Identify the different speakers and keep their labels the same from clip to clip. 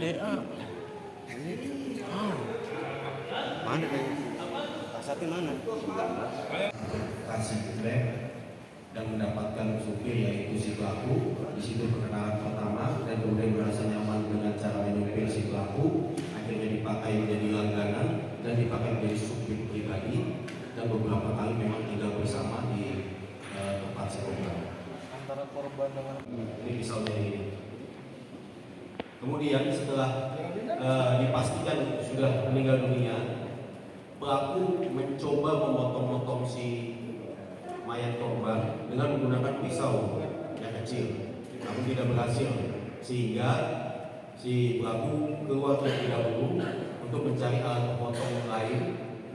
Speaker 1: DA. Ini mana kayaknya? Kasatnya mana?
Speaker 2: Kasih Grab dan mendapatkan supir yaitu si pelaku. Di situ perkenalan pertama dan kemudian merasa nyaman dengan cara menyupir si pelaku, akhirnya dipakai menjadi langganan dan dipakai menjadi supir pribadi, dan beberapa kali memang tinggal bersama di tempat si korban.
Speaker 3: Antara korban dengan
Speaker 2: Ini misalnya ini. Kemudian setelah dipastikan sudah meninggal dunia, pelaku mencoba memotong-motong si mayat korban dengan menggunakan pisau yang kecil, namun tidak berhasil, sehingga si pelaku keluar terlebih dahulu untuk mencari alat pemotong lain,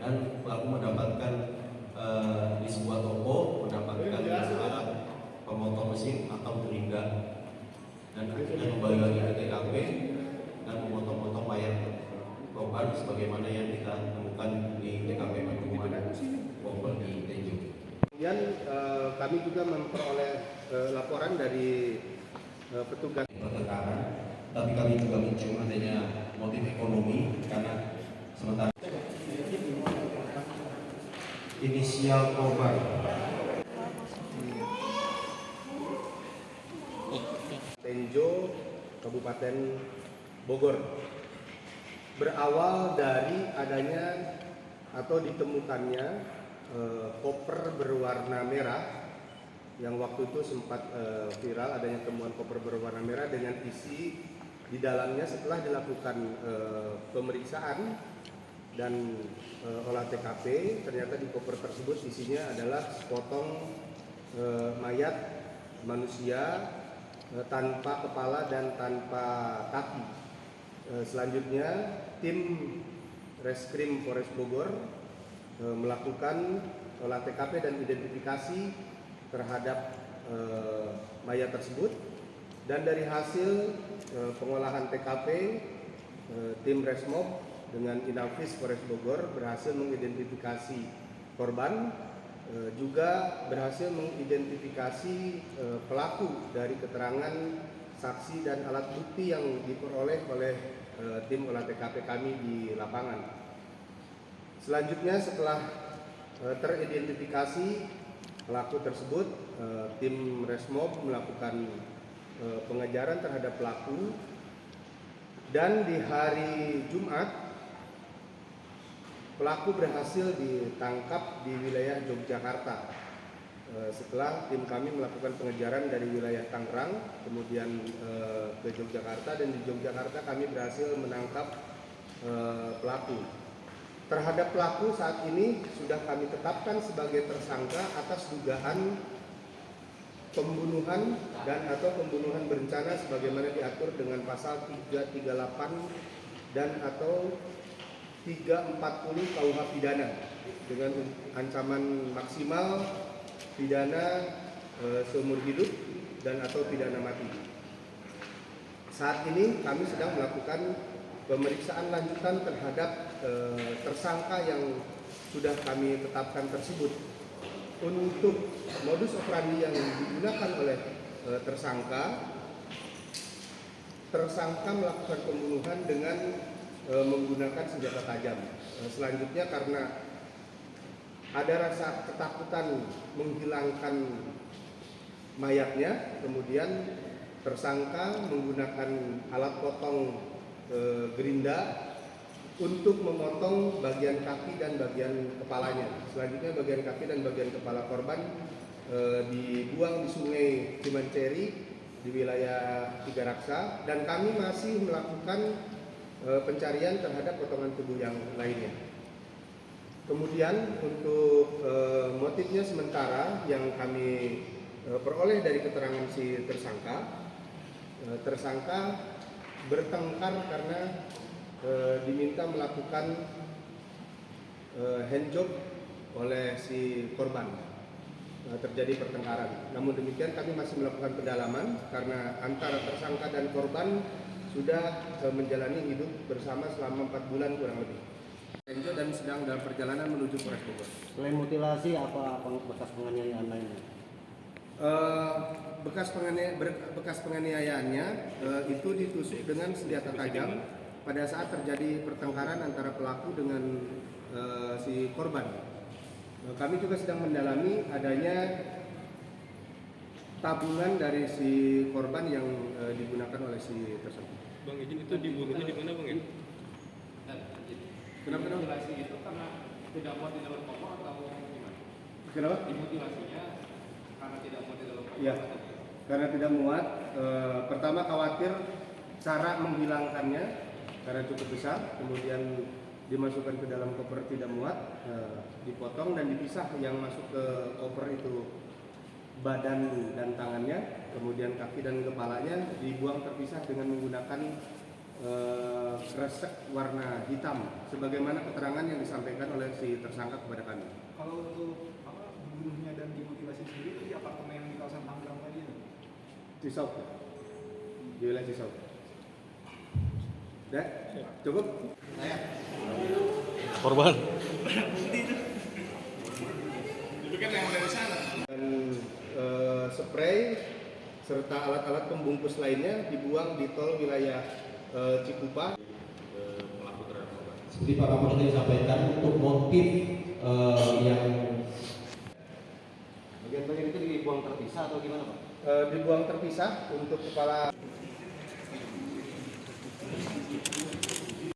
Speaker 2: dan pelaku mendapatkan di sebuah toko mendapatkan alat pemotong mesin atau gerinda, dan akhirnya kembali lagi ke TKP dan memotong-motong mayat korban sebagaimana yang kita temukan di TKP Pemukiman korban di Tenjo.
Speaker 4: Kemudian kami juga memperoleh laporan dari petugas
Speaker 2: Pertengkaran, tapi kami juga mencium adanya motif ekonomi karena sementara inisial korban
Speaker 4: Tenjo, Kabupaten Bogor. Berawal dari adanya atau ditemukannya koper berwarna merah yang waktu itu sempat viral, adanya temuan koper berwarna merah dengan isi di dalamnya. Setelah dilakukan pemeriksaan dan olah TKP, ternyata di koper tersebut isinya adalah sepotong mayat manusia tanpa kepala dan tanpa kaki. Selanjutnya tim Reskrim Polres Bogor melakukan olah TKP dan identifikasi terhadap mayat tersebut, dan dari hasil pengolahan TKP tim Resmob dengan Inafis Polres Bogor berhasil mengidentifikasi korban, juga berhasil mengidentifikasi pelaku dari keterangan saksi dan alat bukti yang diperoleh oleh tim olah TKP kami di lapangan. Selanjutnya setelah teridentifikasi pelaku tersebut, tim Resmob melakukan pengejaran terhadap pelaku, dan di hari Jumat pelaku berhasil ditangkap di wilayah Yogyakarta. Setelah tim kami melakukan pengejaran dari wilayah Tangerang kemudian ke Yogyakarta, dan di Yogyakarta kami berhasil menangkap pelaku. Terhadap pelaku saat ini sudah kami tetapkan sebagai tersangka atas dugaan pembunuhan dan atau pembunuhan berencana sebagaimana diatur dengan pasal 338 dan atau 340 KUH pidana dengan ancaman maksimal pidana seumur hidup dan atau pidana mati. Saat ini kami sedang melakukan pemeriksaan lanjutan terhadap tersangka yang sudah kami tetapkan tersebut. Untuk modus operandi yang digunakan oleh tersangka melakukan pembunuhan dengan menggunakan senjata tajam. Selanjutnya karena ada rasa ketakutan menghilangkan mayatnya, kemudian tersangka menggunakan alat potong gerinda untuk memotong bagian kaki dan bagian kepalanya. Selanjutnya bagian kaki dan bagian kepala korban dibuang di Sungai Cimanceri di wilayah Tiga Raksa, dan kami masih melakukan pencarian terhadap potongan tubuh yang lainnya. Kemudian untuk motifnya sementara yang kami peroleh dari keterangan si tersangka bertengkar karena diminta melakukan handjob oleh si korban, terjadi pertengkaran. Namun demikian kami masih melakukan pendalaman karena antara tersangka dan korban sudah menjalani hidup bersama selama 4 bulan kurang lebih. Tenjo dan sedang dalam perjalanan menuju Polres Bogor.
Speaker 1: Selain mutilasi, apa bekas penganiayaan lainnya?
Speaker 4: Bekas penganiayaannya itu ditusuk dengan senjata tajam pada saat terjadi pertengkaran antara pelaku dengan si korban. Kami juga sedang mendalami adanya tabungan dari si korban yang digunakan oleh si tersangka.
Speaker 3: Bang izin, itu dibunuhnya di mana bang ya?
Speaker 4: Kenapa?
Speaker 5: Mutilasi itu karena tidak muat di dalam koper atau gimana?
Speaker 4: Kenapa?
Speaker 5: Dimutilasinya karena tidak muat di dalam koper.
Speaker 4: Ya, karena tidak muat. Pertama khawatir cara menghilangkannya karena cukup besar, kemudian dimasukkan ke dalam koper tidak muat, dipotong dan dipisah. Yang masuk ke koper itu badan dan tangannya, kemudian kaki dan kepalanya dibuang terpisah dengan menggunakan kresek warna hitam, sebagaimana keterangan yang disampaikan oleh si tersangka kepada kami.
Speaker 6: Kalau untuk dibunuhnya dan dimutilasi sendiri itu di apartemen yang di kawasan Tangerang tadi ya?
Speaker 4: Cisau, di wilayah Cisau. Udah, cukup.
Speaker 1: Korban.
Speaker 4: Dan spray serta alat-alat pembungkus lainnya dibuang di tol wilayah Cikupa.
Speaker 2: Seperti Pak Kapolda tadi sampaikan, untuk motif yang
Speaker 1: Bagian-bagian itu dibuang terpisah atau gimana Pak?
Speaker 4: Dibuang terpisah untuk kepala